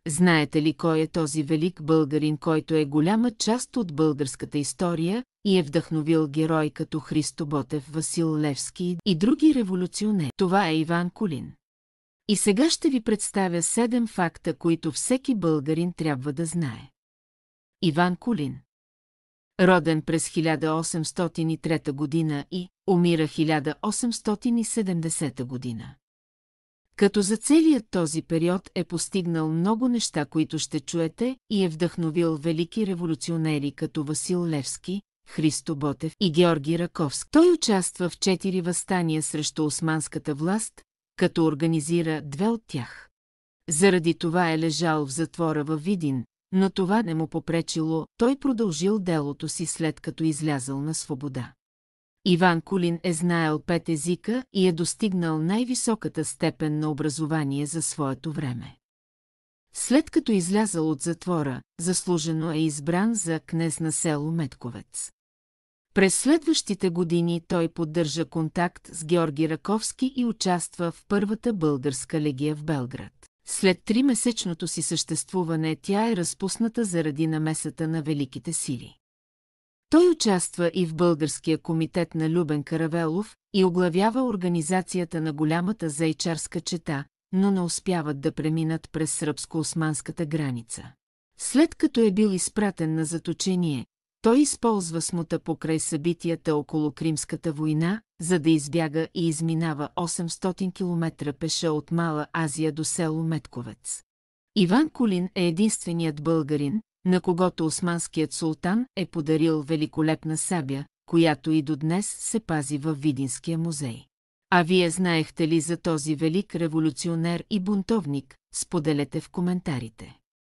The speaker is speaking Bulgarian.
Знаете ли кой е този велик българин, който е голяма част от българската история и е вдъхновил герой като Христо Ботев, Васил Левски и други революционери? Това е Иван Кулин. И сега ще ви представя 7 факта, които всеки българин трябва да знае. Иван Кулин. Роден през 1803 година и умира 1870 година. Като за целият този период е постигнал много неща, които ще чуете, и е вдъхновил велики революционери като Васил Левски, Христо Ботев и Георги Раковски. Той участва в 4 въстания срещу османската власт, като организира 2 от тях. Заради това е лежал в затвора във Видин, но това не му попречило, той продължил делото си след като излязъл на свобода. Иван Кулин е знаел 5 езика и е достигнал най-високата степен на образование за своето време. След като излязъл от затвора, заслужено е избран за кнез на село Метковец. През следващите години той поддържа контакт с Георги Раковски и участва в Първата българска легия в Белград. След 3-месечното си съществуване тя е разпусната заради намесата на великите сили. Той участва и в Българския комитет на Любен Каравелов и оглавява организацията на голямата заичарска чета, но не успяват да преминат през сръбско-османската граница. След като е бил изпратен на заточение, той използва смута покрай събитията около Кримската война, за да избяга и изминава 800 км пеша от Мала Азия до село Метковец. Иван Кулин е единственият българин, на когото османският султан е подарил великолепна сабя, която и до днес се пази във Видинския музей. А вие знаехте ли за този велик революционер и бунтовник? Споделете в коментарите.